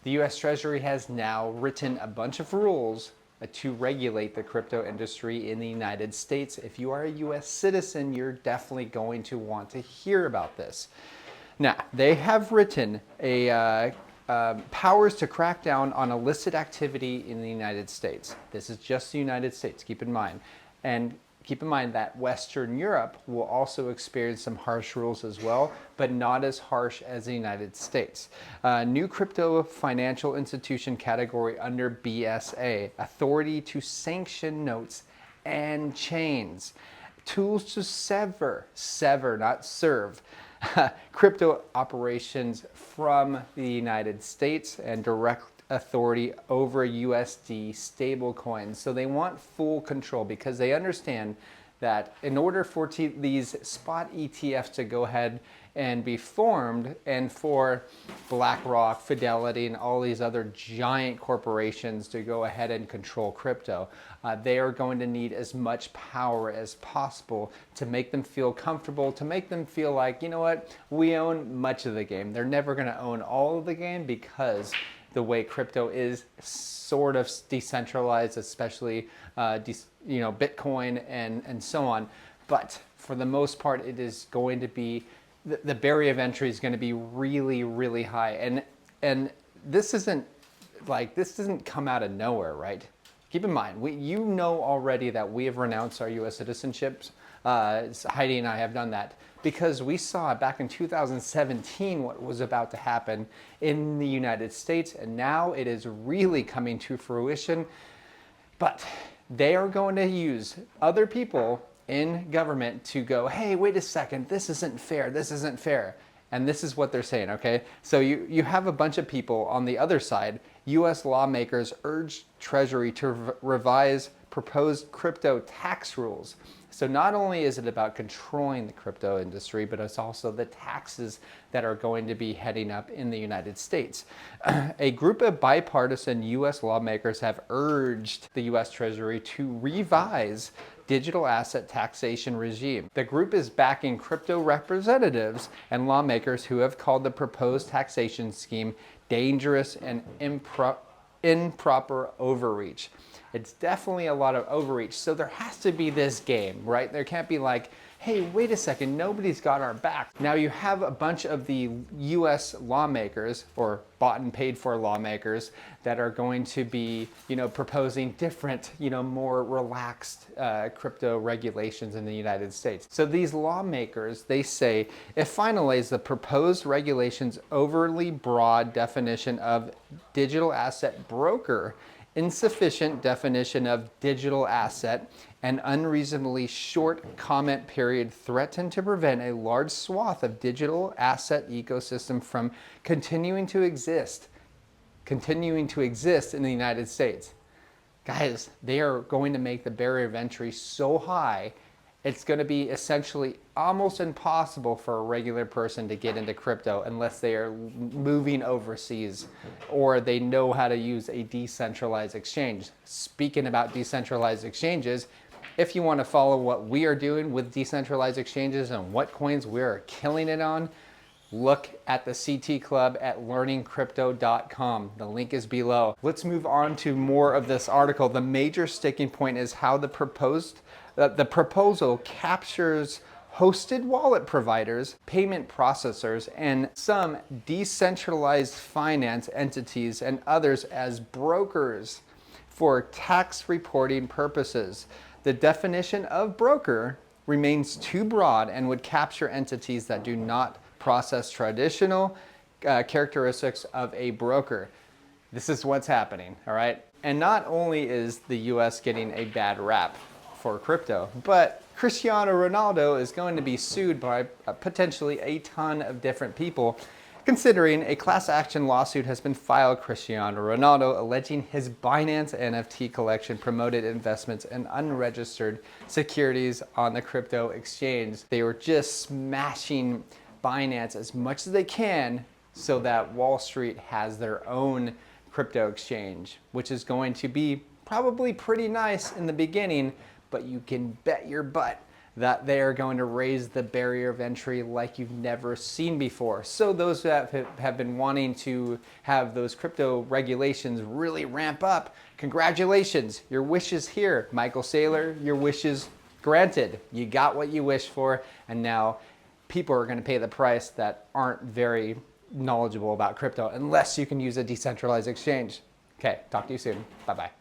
The US Treasury has now written a bunch of rules to regulate the crypto industry in the United States. If you are a US citizen, you're definitely going to want to hear about this. Now, they have written a powers to crack down on illicit activity in the United States. This is just the United States, keep in mind. And keep in mind that Western Europe will also experience some harsh rules as well, but not as harsh as the United States. New crypto financial institution category under BSA, authority to sanction notes and chains, tools to sever, not serve, crypto operations from the United States, and direct authority over USD stablecoins. So they want full control because they understand that in order for these spot ETFs to go ahead and be formed, and for BlackRock, Fidelity, and all these other giant corporations to go ahead and control crypto, they are going to need as much power as possible to make them feel comfortable, to make them feel like, you know what, we own much of the game. They're never going to own all of the game because the way crypto is sort of decentralized, especially Bitcoin and so on. But for the most part, it is going to be, the barrier of entry is going to be really, really high. And this doesn't come out of nowhere, right? Keep in mind, you know already that we have renounced our US citizenships. Heidi and I have done that because we saw back in 2017 what was about to happen in the United States, and now it is really coming to fruition. But they are going to use other people in government to go, hey, wait a second, this isn't fair, this isn't fair. And this is what they're saying, okay? So you have a bunch of people on the other side. US lawmakers urge Treasury to revise proposed crypto tax rules. So not only is it about controlling the crypto industry, but it's also the taxes that are going to be heading up in the United States. A group of bipartisan US lawmakers have urged the US Treasury to revise digital asset taxation regime. The group is backing crypto representatives and lawmakers who have called the proposed taxation scheme dangerous and improper overreach. It's definitely a lot of overreach. So there has to be this game, right? There can't be like, hey, wait a second, nobody's got our back. Now you have a bunch of the US lawmakers, or bought and paid for lawmakers, that are going to be, proposing different, more relaxed crypto regulations in the United States. So these lawmakers, they say, it finalizes the proposed regulations overly broad definition of digital asset broker, insufficient definition of digital asset, and unreasonably short comment period threaten to prevent a large swath of digital asset ecosystem from continuing to exist in the United States. Guys, they are going to make the barrier of entry so high, it's going to be essentially almost impossible for a regular person to get into crypto unless they are moving overseas or they know how to use a decentralized exchange. Speaking about decentralized exchanges, if you want to follow what we are doing with decentralized exchanges and what coins we are killing it on, look at the CT Club at learningcrypto.com. The link is below. Let's move on to more of this article. The major sticking point is how the proposal captures hosted wallet providers, payment processors, and some decentralized finance entities and others as brokers for tax reporting purposes. The definition of broker remains too broad and would capture entities that do not process traditional characteristics of a broker. This is what's happening, all right? And not only is the US getting a bad rap for crypto, but Cristiano Ronaldo is going to be sued by potentially a ton of different people, considering a class action lawsuit has been filed Cristiano Ronaldo alleging his Binance NFT collection promoted investments in unregistered securities on the crypto exchange. They were just smashing Binance as much as they can so that Wall Street has their own crypto exchange, which is going to be probably pretty nice in the beginning, but you can bet your butt that they are going to raise the barrier of entry like you've never seen before. So those that have been wanting to have those crypto regulations really ramp up, congratulations, your wish is here. Michael Saylor, your wish is granted. You got what you wished for, and now people are going to pay the price that aren't very knowledgeable about crypto unless you can use a decentralized exchange. Okay, talk to you soon. Bye-bye.